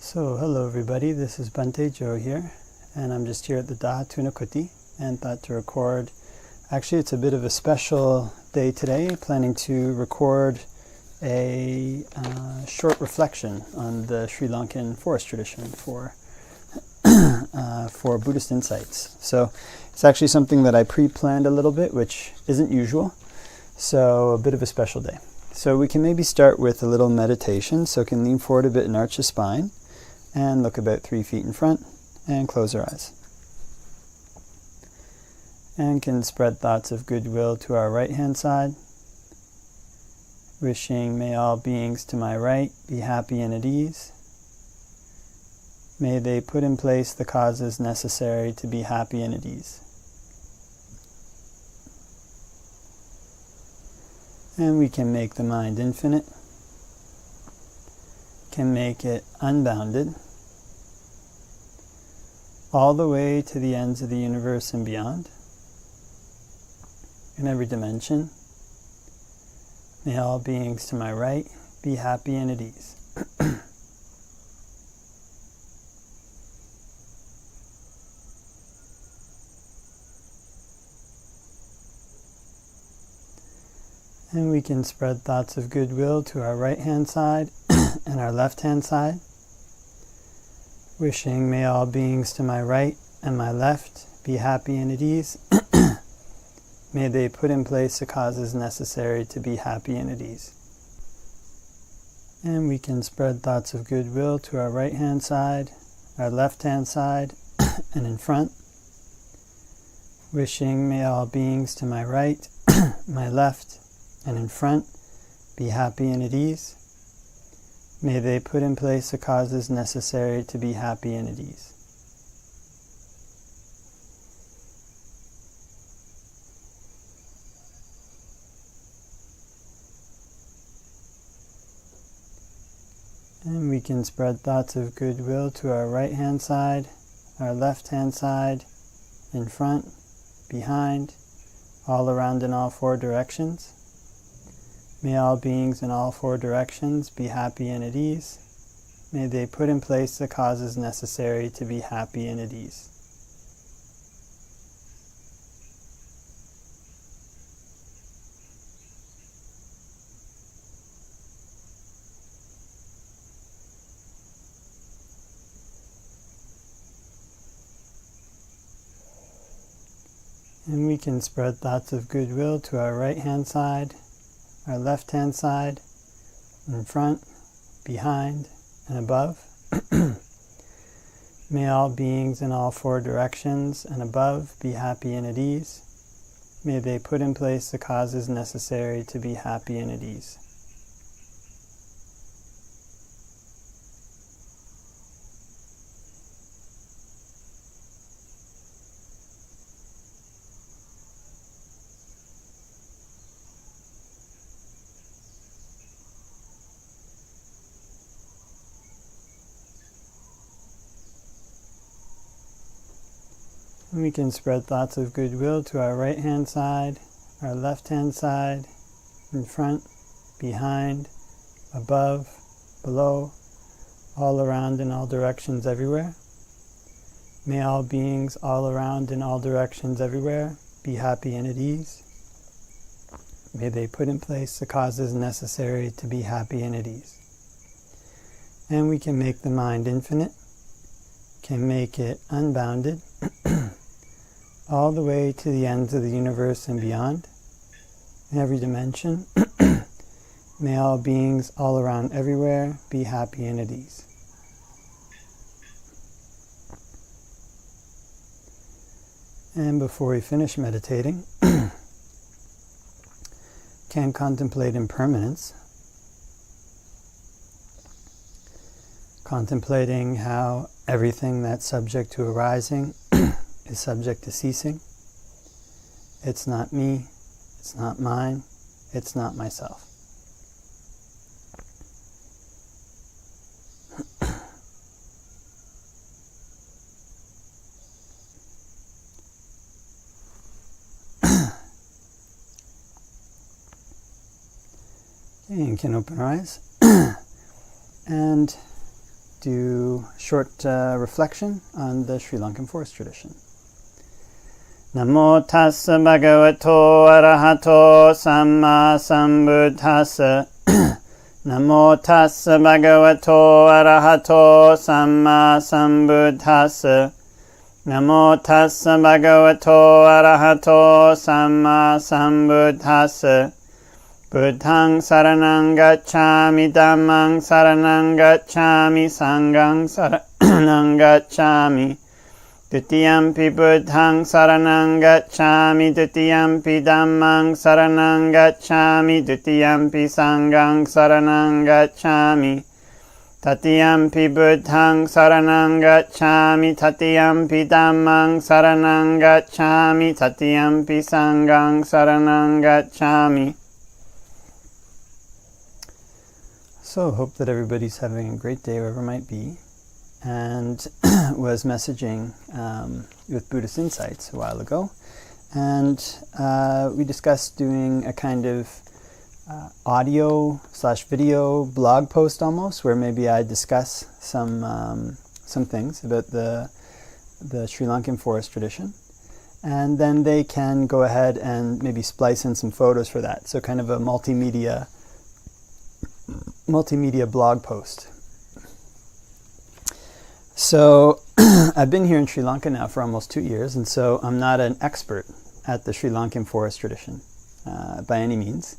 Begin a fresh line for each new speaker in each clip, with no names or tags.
So, hello everybody, this is Bhante Joe here, and I'm just here at the Tunakuti and thought to record. Actually, it's a bit of a special day today, planning to record a short reflection on the Sri Lankan forest tradition for Buddhist insights. So, it's actually something that I pre-planned a little bit, which isn't usual, so a bit of a special day. So we can maybe start with a little meditation, so can lean forward a bit and arch the spine, and look about 3 feet in front, and close our eyes. And can spread thoughts of goodwill to our right-hand side, wishing may all beings to my right be happy and at ease. May they put in place the causes necessary to be happy and at ease. And we can make the mind infinite, can make it unbounded, all the way to the ends of the universe and beyond. In every dimension, may all beings to my right be happy and at ease. And we can spread thoughts of goodwill to our right-hand side and our left-hand side, wishing may all beings to my right and my left be happy and at ease. May they put in place the causes necessary to be happy and at ease. And we can spread thoughts of goodwill to our right-hand side, our left-hand side, and in front, wishing may all beings to my right, my left, and in front be happy and at ease. May they put in place the causes necessary to be happy and at ease. And we can spread thoughts of goodwill to our right-hand side, our left-hand side, in front, behind, all around in all 4 directions. May all beings in all 4 directions be happy and at ease. May they put in place the causes necessary to be happy and at ease. And we can spread thoughts of goodwill to our right-hand side, our left-hand side, in front, behind, and above. May all beings in all 4 directions and above be happy and at ease. May they put in place the causes necessary to be happy and at ease. And we can spread thoughts of goodwill to our right-hand side, our left-hand side, in front, behind, above, below, all around in all directions everywhere. May all beings all around in all directions everywhere be happy and at ease. May they put in place the causes necessary to be happy and at ease. And we can make the mind infinite, can make it unbounded, all the way to the ends of the universe and beyond, in every dimension. May all beings all around everywhere be happy and at ease. And before we finish meditating, can contemplate impermanence, contemplating how everything that's subject to arising is subject to ceasing. It's not me, it's not mine, it's not myself. Okay, and can open our eyes. And do a short reflection on the Sri Lankan forest tradition. Namo tassa bhagavato arahato samma sambuddhassa. Namo tassa bhagavato arahato samma sambuddhassa. Namo tassa bhagavato arahato samma sambuddhassa. Buddhaṃ saranang gacchāmi, Dhammāṃ saranang gacchāmi, Sanghaṃ saranang gacchāmi. Dutiyampi Buddhaṃ saranang gacchāmi, Dutiyampi Dhammāṃ saranang gacchāmi, Dutiyampi Sanghaṃ saranang gacchāmi. Tatiyampi Buddhaṃ saranang gacchāmi, Tatiyampi Dhammāṃ saranang gacchāmi, Tatiyampi Sanghaṃ saranang gacchāmi. So, hope that everybody's having a great day wherever it might be, and was messaging with Buddhist Insights a while ago, and we discussed doing a kind of audio/video blog post almost, where maybe I discuss some things about the Sri Lankan forest tradition, and then they can go ahead and maybe splice in some photos for that. So kind of a multimedia blog post. So I've been here in Sri Lanka now for almost 2 years, and so I'm not an expert at the Sri Lankan forest tradition by any means,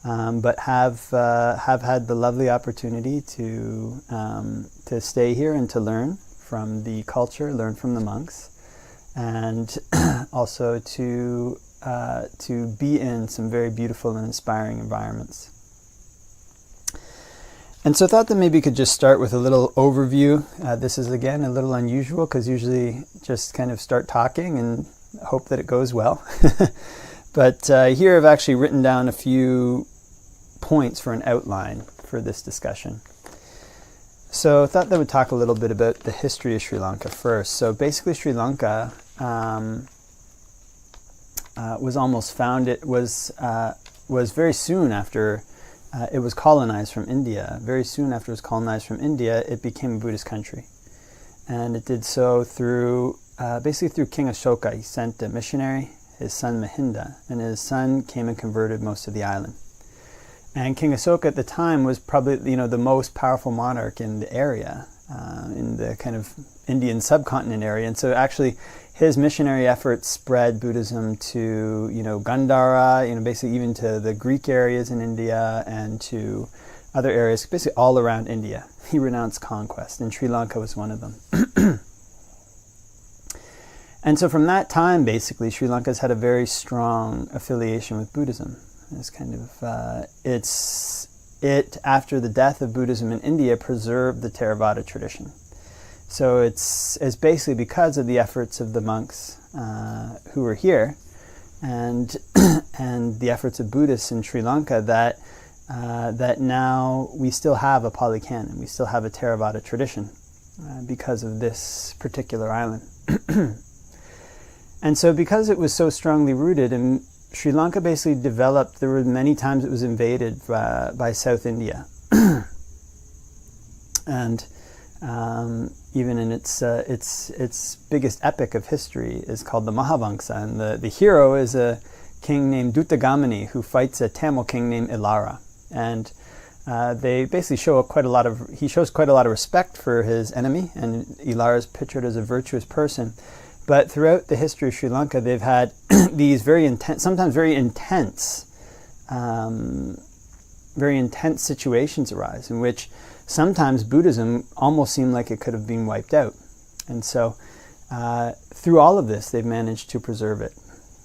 but have had the lovely opportunity to stay here and to learn from the culture, learn from the monks, and also to be in some very beautiful and inspiring environments. And so I thought that maybe we could just start with a little overview. This is, again, a little unusual because usually just kind of start talking and hope that it goes well. But here I've actually written down a few points for an outline for this discussion. So I thought that would talk a little bit about the history of Sri Lanka first. So basically Sri Lanka was almost founded, was very soon after it was colonized from India. Very soon after it was colonized from India, it became a Buddhist country. And it did so through, basically through King Ashoka. He sent a missionary, his son Mahinda, and his son came and converted most of the island. And King Ashoka at the time was probably, the most powerful monarch in the area, in the kind of Indian subcontinent area. And so actually his missionary efforts spread Buddhism to, Gandhara, basically even to the Greek areas in India and to other areas, basically all around India. He renounced conquest, and Sri Lanka was one of them. And so from that time, basically, Sri Lanka's had a very strong affiliation with Buddhism. It's kind of, after the death of Buddhism in India, preserved the Theravada tradition. So it's basically because of the efforts of the monks who were here, and the efforts of Buddhists in Sri Lanka that now we still have a Pali Canon, we still have a Theravada tradition because of this particular island. And so because it was so strongly rooted, and Sri Lanka basically developed, there were many times it was invaded by South India. And even in its biggest epic of history is called the Mahavamsa, and the hero is a king named Duttagamani who fights a Tamil king named Ilara, and they basically he shows quite a lot of respect for his enemy, and Ilara is pictured as a virtuous person. But throughout the history of Sri Lanka, they've had these sometimes very intense situations arise in which sometimes Buddhism almost seemed like it could have been wiped out. And so through all of this, they've managed to preserve it.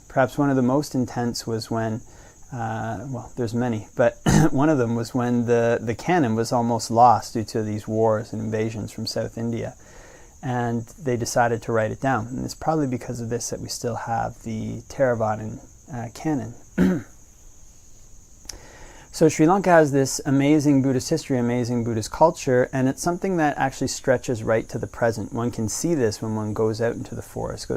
Perhaps one of the most intense was when, there's many, but one of them was when the canon was almost lost due to these wars and invasions from South India. And they decided to write it down. And it's probably because of this that we still have the Theravadan canon. So Sri Lanka has this amazing Buddhist history, amazing Buddhist culture, and it's something that actually stretches right to the present. One can see this when one goes out into the forest,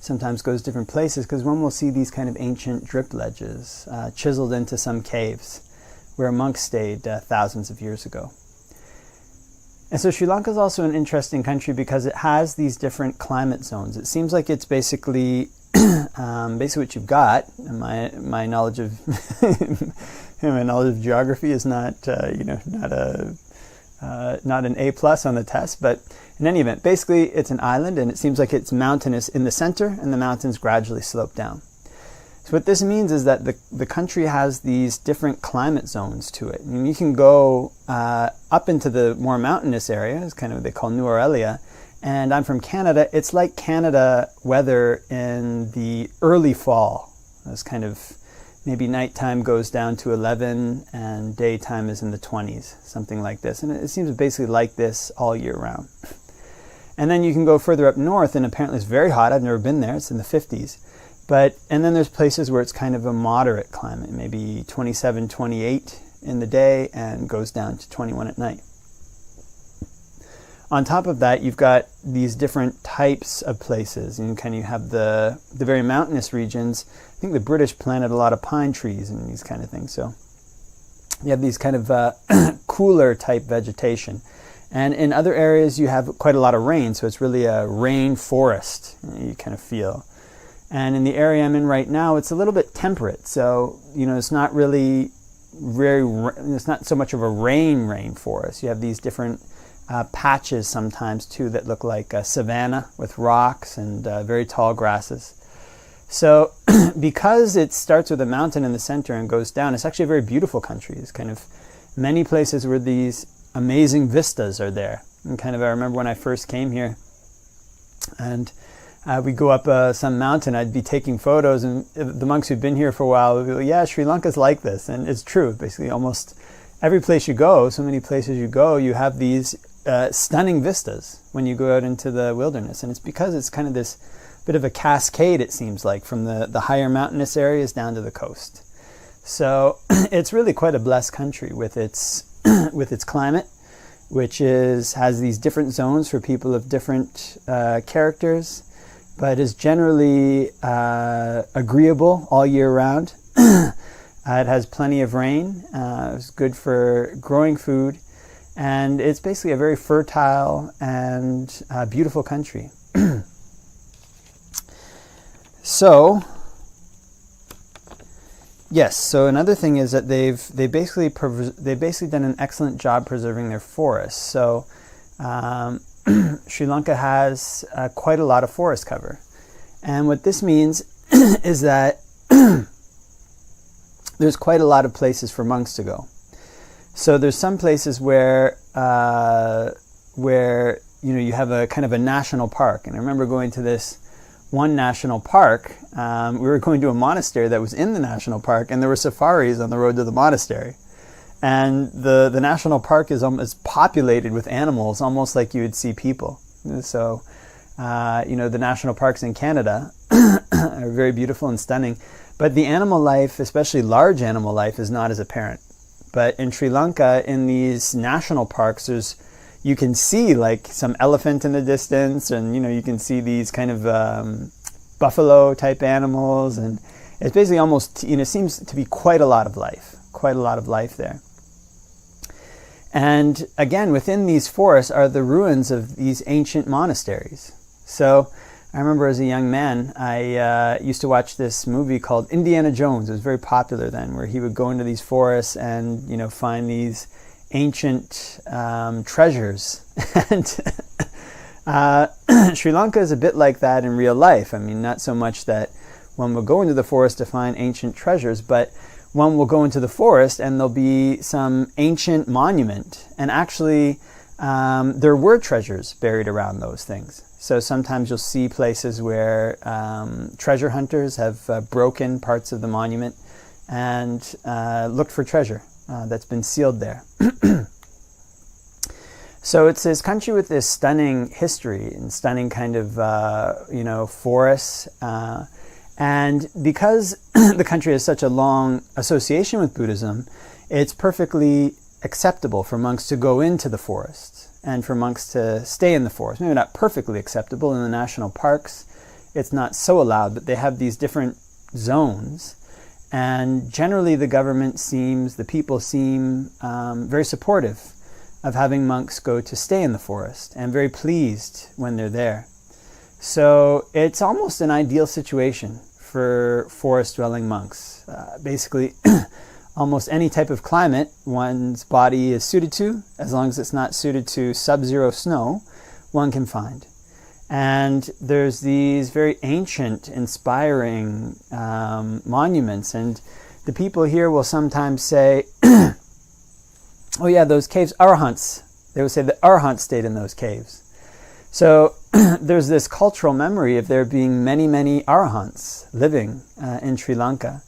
sometimes goes different places, because one will see these kind of ancient drip ledges chiseled into some caves where monks stayed thousands of years ago. And so Sri Lanka is also an interesting country because it has these different climate zones. It seems like it's basically what you've got. And my knowledge of my knowledge of geography is not not an A+ on the test, but in any event, basically it's an island, and it seems like it's mountainous in the center, and the mountains gradually slope down. So what this means is that the country has these different climate zones to it. And you can go up into the more mountainous areas, kind of what they call New Aurelia, and I'm from Canada. It's like Canada weather in the early fall. It's kind of maybe nighttime goes down to 11 and daytime is in the 20s, something like this. And it seems basically like this all year round. And then you can go further up north, and apparently it's very hot. I've never been there. It's in the 50s. And then there's places where it's kind of a moderate climate, maybe 27, 28 in the day and goes down to 21 at night. On top of that, you've got these different types of places. And you have the very mountainous regions. I think the British planted a lot of pine trees and these kind of things. So you have these kind of cooler type vegetation. And in other areas, you have quite a lot of rain. So it's really a rain forest, you kind of feel. And in the area I'm in right now, it's a little bit temperate. So, it's not really it's not so much of a rain forest. You have these different patches sometimes too that look like a savanna with rocks and very tall grasses. So because it starts with a mountain in the center and goes down, it's actually a very beautiful country. It's kind of many places where these amazing vistas are there. And I remember when I first came here, and we go up some mountain, I'd be taking photos, and the monks who've been here for a while would be like, yeah, Sri Lanka's like this. And it's true. Basically, almost every place you go, so many places you go, you have these stunning vistas when you go out into the wilderness. And it's because it's kind of this bit of a cascade, it seems like, from the higher mountainous areas down to the coast. So it's really quite a blessed country with its climate, which has these different zones for people of different characters, but is generally agreeable all year round. It has plenty of rain. It's good for growing food. And it's basically a very fertile and beautiful country. So another thing is that they've basically done an excellent job preserving their forests. So Sri Lanka has quite a lot of forest cover. And what this means is that there's quite a lot of places for monks to go. So there's some places where you have a kind of a national park. And I remember going to this one national park. We were going to a monastery that was in the national park, and there were safaris on the road to the monastery. And the national park is populated with animals, almost like you would see people. So, the national parks in Canada are very beautiful and stunning. But the animal life, especially large animal life, is not as apparent. But in Sri Lanka, in these national parks, you can see like some elephant in the distance, and you can see these kind of buffalo type animals, and it's basically almost seems to be quite a lot of life there. And again, within these forests are the ruins of these ancient monasteries. So I remember as a young man, I used to watch this movie called Indiana Jones. It was very popular then, where he would go into these forests and find these ancient treasures. And Sri Lanka is a bit like that in real life. I mean, not so much that one will go into the forest to find ancient treasures, but one will go into the forest and there'll be some ancient monument. And actually, there were treasures buried around those things. So sometimes you'll see places where treasure hunters have broken parts of the monument and looked for treasure that's been sealed there. So it's this country with this stunning history and stunning kind of, forests. And because the country has such a long association with Buddhism, it's perfectly acceptable for monks to go into the forests and for monks to stay in the forest. Maybe not perfectly acceptable in the national parks. It's not so allowed, but they have these different zones. And generally the people seem very supportive of having monks go to stay in the forest, and very pleased when they're there. So it's almost an ideal situation for forest-dwelling monks. Basically, almost any type of climate one's body is suited to, as long as it's not suited to sub-zero snow, one can find. And there's these very ancient, inspiring monuments, and the people here will sometimes say, oh yeah, those caves, Arhants. They would say that Arhants stayed in those caves. So there's this cultural memory of there being many, many Arhants living in Sri Lanka.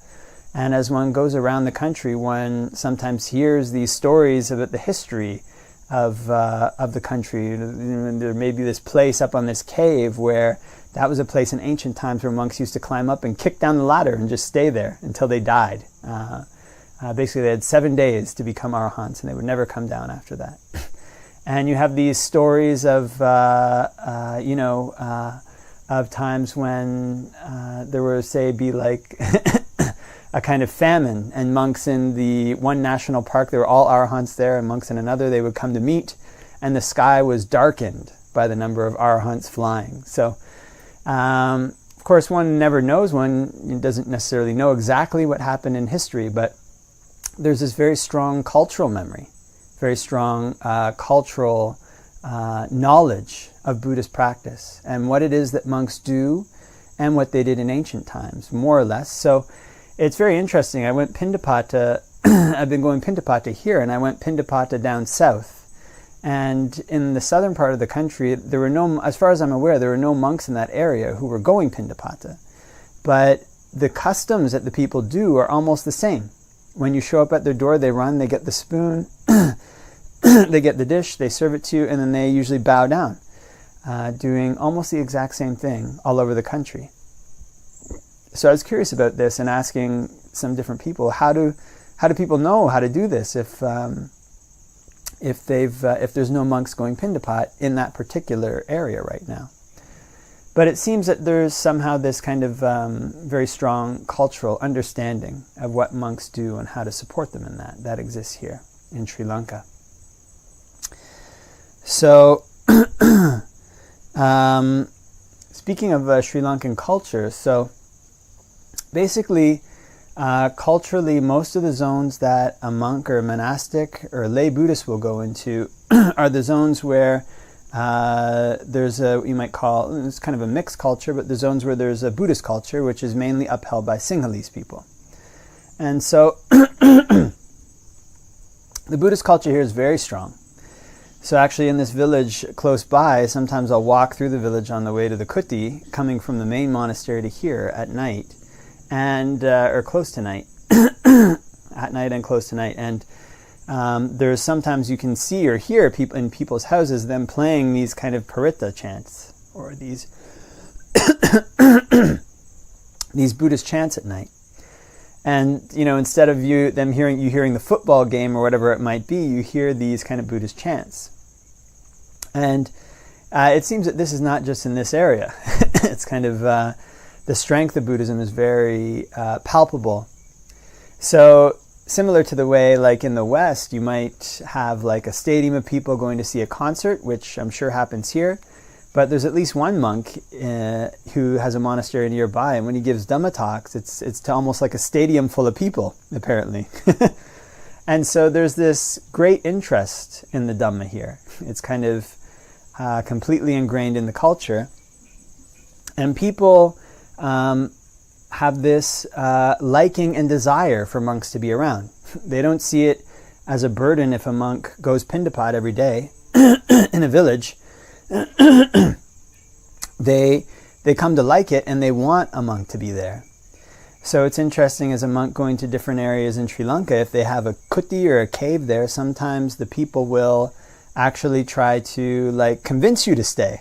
And as one goes around the country, one sometimes hears these stories about the history of the country. There may be this place up on this cave where that was a place in ancient times where monks used to climb up and kick down the ladder and just stay there until they died. Basically, they had 7 days to become Arhants, and they would never come down after that. And you have these stories of, of times when there were, say, be like a kind of famine, and monks in the one national park, there were all Arhants there, and monks in another, they would come to meet, and the sky was darkened by the number of Arhants flying. So, of course, one never knows, one doesn't necessarily know exactly what happened in history, but there's this very strong cultural memory, very strong cultural knowledge of Buddhist practice and what it is that monks do and what they did in ancient times, more or less. So it's very interesting. I went Pindapata, I've been going Pindapata here, and I went Pindapata down south. And in the southern part of the country, there were no, as far as I'm aware, there were no monks in that area who were going Pindapata. But the customs that the people do are almost the same. When you show up at their door, they run, they get the spoon, they get the dish, they serve it to you, and then they usually bow down, doing almost the exact same thing all over the country. So I was curious about this and asking some different people, how do people know how to do this if there's no monks going Pindapat in that particular area right now? But it seems that there's somehow this kind of very strong cultural understanding of what monks do and how to support them in that. That exists here in Sri Lanka. So, speaking of Sri Lankan culture, so basically, culturally, most of the zones that a monk or a monastic or a lay Buddhist will go into are the zones where there's a, you might call, it's kind of a mixed culture, but the zones where there's a Buddhist culture, which is mainly upheld by Sinhalese people. And so the Buddhist culture here is very strong. So actually in this village close by, sometimes I'll walk through the village on the way to the kuti, coming from the main monastery to here at night, and or close to night, at night and close to night. And there's sometimes you can see or hear people in people's houses them playing these kind of parita chants, or these these Buddhist chants at night. And instead of you hearing the football game or whatever it might be, you hear these kind of Buddhist chants. And it seems that this is not just in this area. It's kind of the strength of Buddhism is very palpable. So similar to the way, like in the West, you might have like a stadium of people going to see a concert, which I'm sure happens here. But there's at least one monk who has a monastery nearby, and when he gives Dhamma talks, it's to almost like a stadium full of people, apparently. And so there's this great interest in the Dhamma here. It's kind of completely ingrained in the culture. And people have this liking and desire for monks to be around. They don't see it as a burden if a monk goes Pindapat every day in a village. They come to like it, and they want a monk to be there. So it's interesting, as a monk going to different areas in Sri Lanka, if they have a kuti or a cave there, sometimes the people will actually try to like convince you to stay.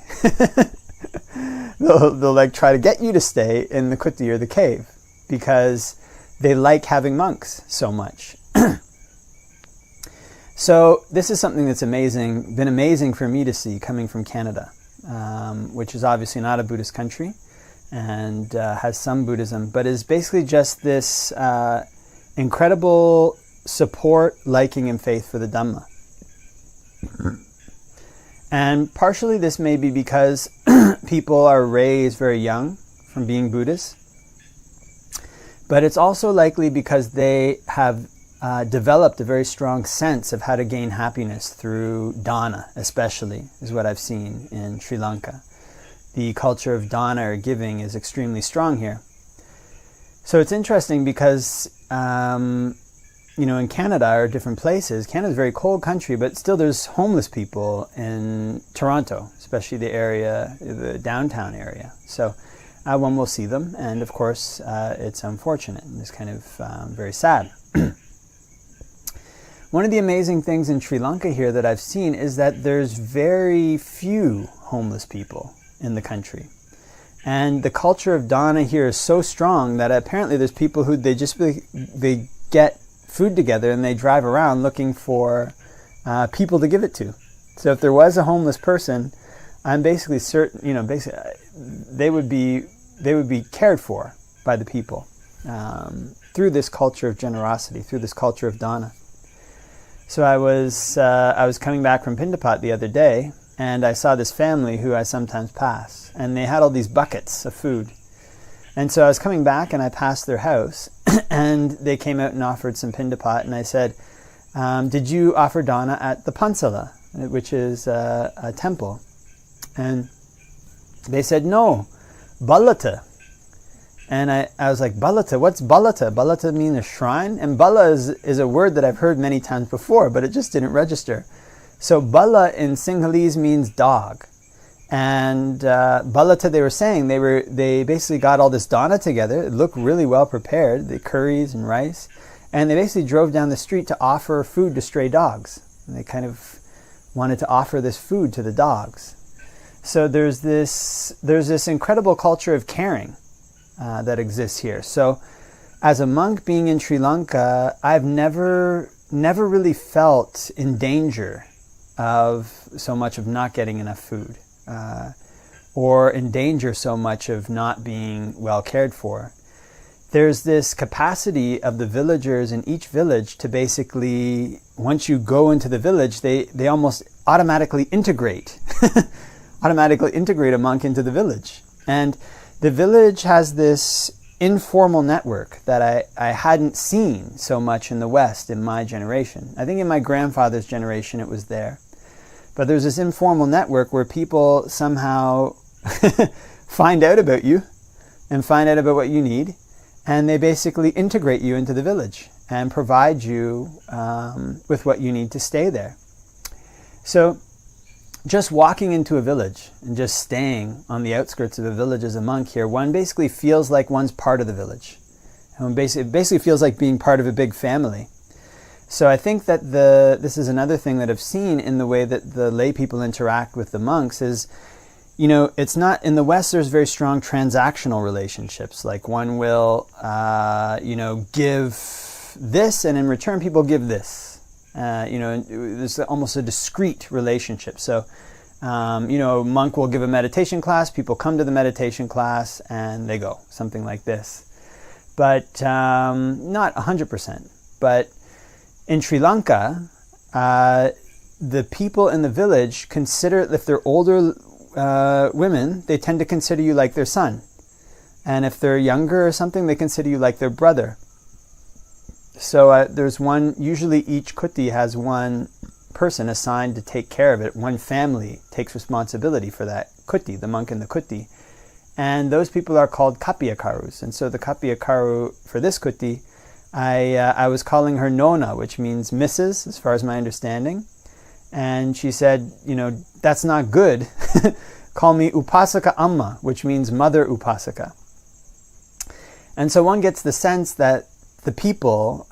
they'll like try to get you to stay in the kuti or the cave because they like having monks so much. So this is something that's been amazing for me to see coming from Canada, which is obviously not a Buddhist country and has some Buddhism, but is basically just this incredible support, liking, and faith for the Dhamma. And partially this may be because people are raised very young from being Buddhists, but it's also likely because they have developed a very strong sense of how to gain happiness through dana, especially, is what I've seen in Sri Lanka. The culture of dana, or giving, is extremely strong here. So it's interesting because, in Canada or different places, Canada's a very cold country, but still there's homeless people in Toronto, especially the downtown area. So one will see them, and of course it's unfortunate and it's kind of very sad. One of the amazing things in Sri Lanka here that I've seen is that there's very few homeless people in the country. And the culture of dana here is so strong that apparently there's people who they get food together and they drive around looking for people to give it to. So if there was a homeless person, I'm basically certain, they would be cared for by the people through this culture of generosity, through this culture of dana. So I was coming back from Pindapat the other day, and I saw this family who I sometimes pass, and they had all these buckets of food. And so I was coming back and I passed their house, and they came out and offered some Pindapat, and I said, did you offer dana at the Pansala, which is a temple? And they said, no, balata. And I was like, balata, what's balata? Balata means a shrine, and bala is a word that I've heard many times before, but it just didn't register. So bala in Sinhalese means dog. And balata, they were saying, they basically got all this dana together. It looked really well prepared, the curries and rice. And they basically drove down the street to offer food to stray dogs. And they kind of wanted to offer this food to the dogs. So there's this incredible culture of caring that exists here. So as a monk being in Sri Lanka, I've never really felt in danger of so much of not getting enough food. Or in danger so much of not being well cared for. There's this capacity of the villagers in each village to basically, once you go into the village, they almost automatically integrate a monk into the village. And the village has this informal network that I hadn't seen so much in the West in my generation. I think in my grandfather's generation it was there. But there's this informal network where people somehow find out about you and find out about what you need, and they basically integrate you into the village and provide you with what you need to stay there. So just walking into a village and just staying on the outskirts of a village as a monk here, one basically feels like one's part of the village. And it basically feels like being part of a big family. So I think that this is another thing that I've seen in the way that the lay people interact with the monks is, it's not, in the West there's very strong transactional relationships. Like one will, give this, and in return people give this. There's almost a discrete relationship. So, a monk will give a meditation class, people come to the meditation class, and they go, something like this. But not 100%. But in Sri Lanka, the people in the village consider, if they're older women, they tend to consider you like their son. And if they're younger or something, they consider you like their brother. So there's usually each kuti has one person assigned to take care of it. One family takes responsibility for that kuti, the monk and the kuti. And those people are called kapiyakarus. And so the kapiyakaru for this kuti, I was calling her Nona, which means Mrs., as far as my understanding. And she said, that's not good. Call me Upasaka Amma, which means Mother Upasaka. And so one gets the sense that the people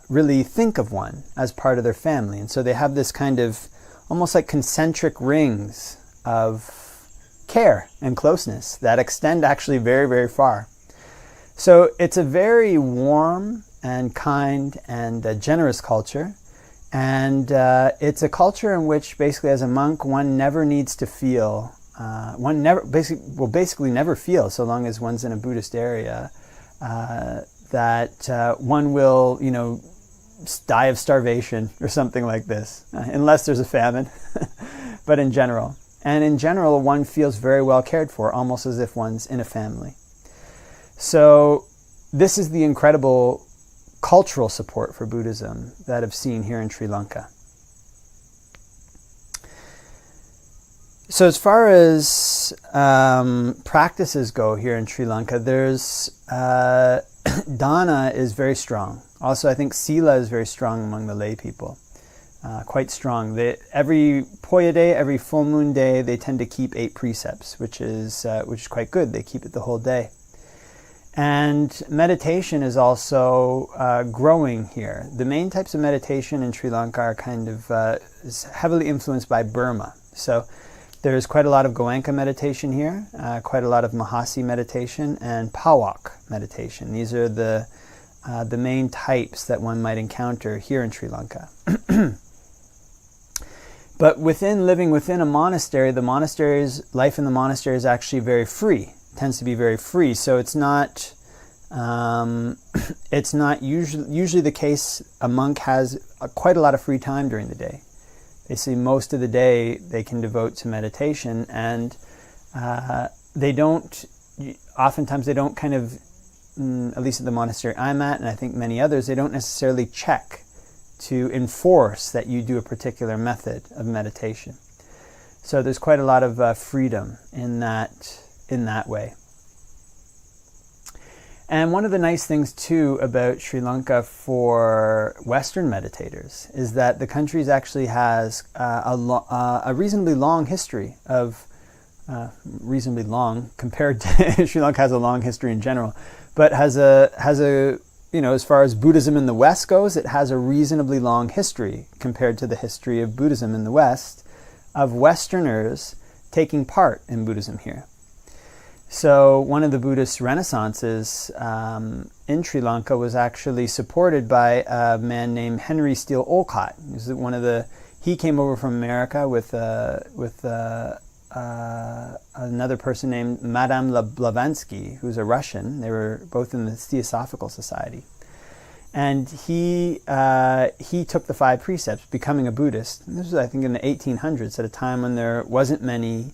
really think of one as part of their family. And so they have this kind of almost like concentric rings of care and closeness that extend actually very, very far. So it's a very warm and kind and generous culture. And it's a culture in which basically as a monk, one never needs to feel, will basically never feel, so long as one's in a Buddhist area, that one will, die of starvation or something like this, unless there's a famine, but in general. And in general, one feels very well cared for, almost as if one's in a family. So this is the incredible cultural support for Buddhism that I've seen here in Sri Lanka. So as far as practices go here in Sri Lanka, there's dana is very strong. Also, I think sila is very strong among the lay people, quite strong. Every Poya day, every full moon day, they tend to keep 8 precepts, which is quite good. They keep it the whole day. And meditation is also growing here. The main types of meditation in Sri Lanka are kind of is heavily influenced by Burma. So there's quite a lot of Goenka meditation here, quite a lot of Mahasi meditation, and Pawak meditation. These are the main types that one might encounter here in Sri Lanka. But living within a monastery, life in the monastery is actually very free. Tends to be very free. So it's not usually the case. A monk has quite a lot of free time during the day. Basically, most of the day they can devote to meditation, and oftentimes they don't kind of, at least at the monastery I'm at, and I think many others, they don't necessarily check to enforce that you do a particular method of meditation. So there's quite a lot of freedom in that way. And one of the nice things too about Sri Lanka for Western meditators is that the country actually has a reasonably long history of, reasonably long compared to Sri Lanka has a long history in general, but has a as far as Buddhism in the West goes, it has a reasonably long history compared to the history of Buddhism in the West, of Westerners taking part in Buddhism here. So one of the Buddhist renaissances in Sri Lanka was actually supported by a man named Henry Steele Olcott. He came over from America with another person named Madame Blavatsky, who's a Russian. They were both in the Theosophical Society. And he took the 5 precepts, becoming a Buddhist. And this was, I think, in the 1800s, at a time when there wasn't many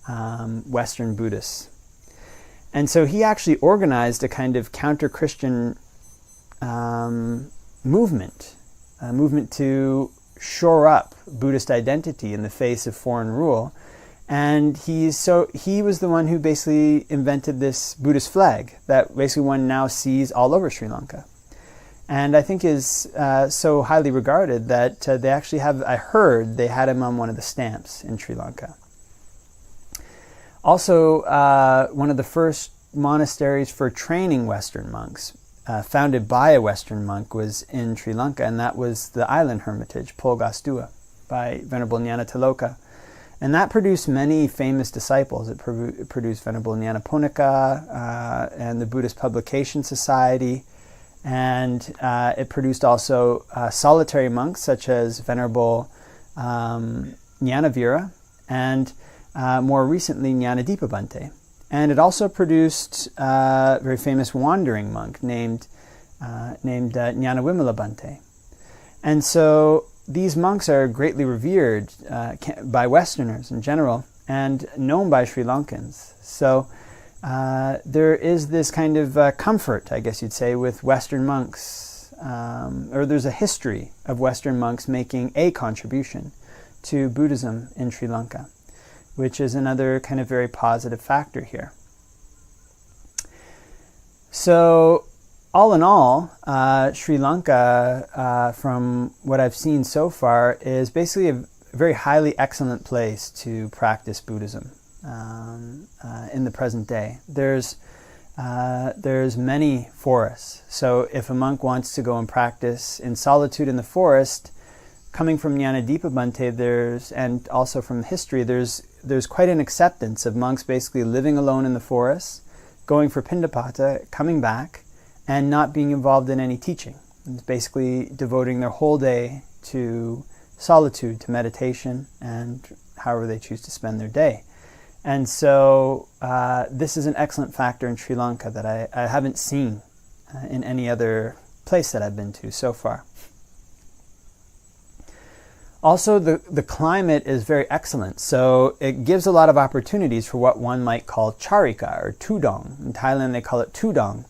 Western Buddhists. And so he actually organized a kind of counter-Christian movement to shore up Buddhist identity in the face of foreign rule. And he was the one who basically invented this Buddhist flag that basically one now sees all over Sri Lanka. And I think is so highly regarded that they actually I heard they had him on one of the stamps in Sri Lanka. Also, one of the first monasteries for training Western monks, founded by a Western monk, was in Sri Lanka, and that was the island hermitage, Polgastua, by Venerable Nyanatiloka. And that produced many famous disciples. It produced Venerable Nyanaponika and the Buddhist Publication Society, and it produced also solitary monks such as Venerable Nyanavira and more recently Nyanadeepa Bhante. And it also produced a very famous wandering monk named Nyanavimala Bhante. And so these monks are greatly revered by Westerners in general and known by Sri Lankans. So there is this kind of comfort, I guess you'd say, with Western monks, or there's a history of Western monks making a contribution to Buddhism in Sri Lanka, which is another kind of very positive factor here. So all in all, Sri Lanka, from what I've seen so far, is basically a very highly excellent place to practice Buddhism in the present day. There's many forests. So if a monk wants to go and practice in solitude in the forest, coming from Nyanadeepa Bhante, and also from history, there's quite an acceptance of monks basically living alone in the forest, going for pindapata, coming back, and not being involved in any teaching. It's basically devoting their whole day to solitude, to meditation, and however they choose to spend their day. And so this is an excellent factor in Sri Lanka that I haven't seen in any other place that I've been to so far. Also, the climate is very excellent, so it gives a lot of opportunities for what one might call charika or tudong. In Thailand, they call it tudong.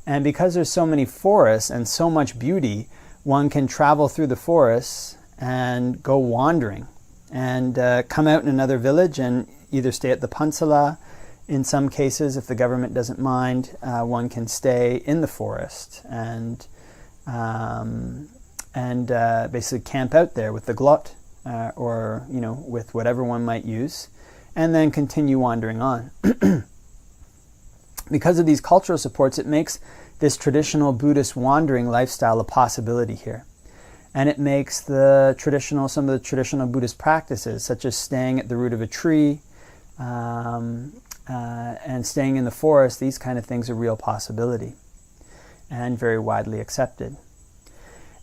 And because there's so many forests and so much beauty, one can travel through the forests and go wandering and come out in another village and either stay at the pansala. In some cases, if the government doesn't mind, one can stay in the forest and basically camp out there with the glot or with whatever one might use, and then continue wandering on. Because of these cultural supports, it makes this traditional Buddhist wandering lifestyle a possibility here. And it makes some of the traditional Buddhist practices, such as staying at the root of a tree and staying in the forest, these kind of things are a real possibility and very widely accepted.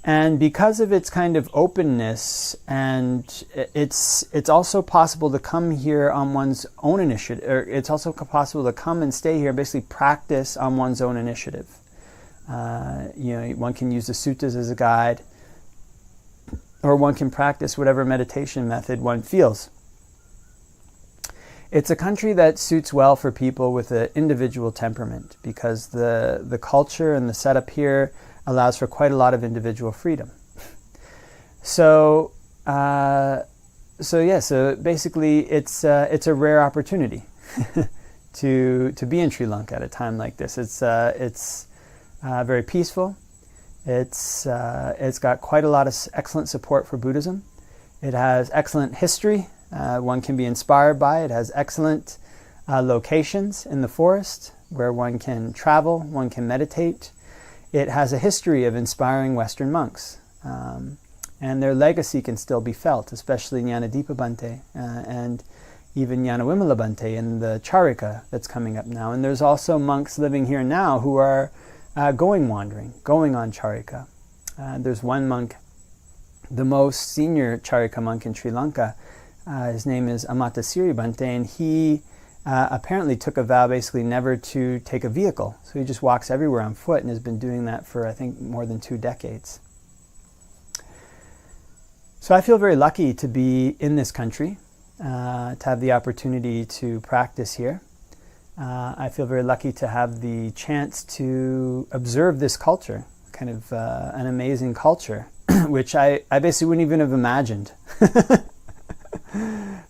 And because of its kind of openness, and it's also possible to come here on one's own initiative, or it's also possible to come and stay here and basically practice on one's own initiative. One can use the suttas as a guide, or one can practice whatever meditation method one feels. It's a country that suits well for people with an individual temperament, because the culture and the setup here allows for quite a lot of individual freedom. So basically it's a rare opportunity to be in Sri Lanka at a time like this. It's very peaceful. It's got quite a lot of excellent support for Buddhism. It has excellent history. One can be inspired by it. It has excellent locations in the forest where one can travel, one can meditate. It has a history of inspiring Western monks, and their legacy can still be felt, especially Jnanadipa Bhante and even Jnanavimala Bhante in the Charika that's coming up now. And there's also monks living here now who are going wandering, going on Charika. There's one monk, the most senior Charika monk in Sri Lanka. His name is Amatasiri Bhante, and he apparently took a vow basically never to take a vehicle. So he just walks everywhere on foot and has been doing that for, I think, more than 2 decades. So I feel very lucky to be in this country, to have the opportunity to practice here. I feel very lucky to have the chance to observe this culture, kind of an amazing culture, which I basically wouldn't even have imagined,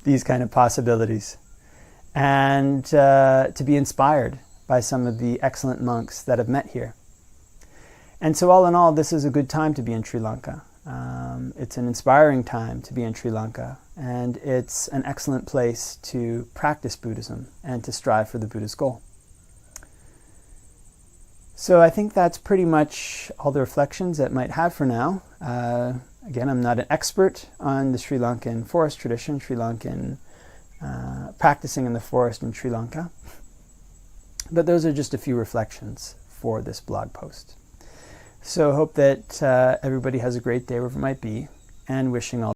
these kind of possibilities. And to be inspired by some of the excellent monks that have met here. And so all in all, this is a good time to be in Sri Lanka. It's an inspiring time to be in Sri Lanka, and it's an excellent place to practice Buddhism and to strive for the Buddha's goal. So I think that's pretty much all the reflections that I might have for now. Again, I'm not an expert on the Sri Lankan forest tradition, Sri Lankan practicing in the forest in Sri Lanka. But those are just a few reflections for this blog post. So I hope that everybody has a great day wherever it might be, and wishing all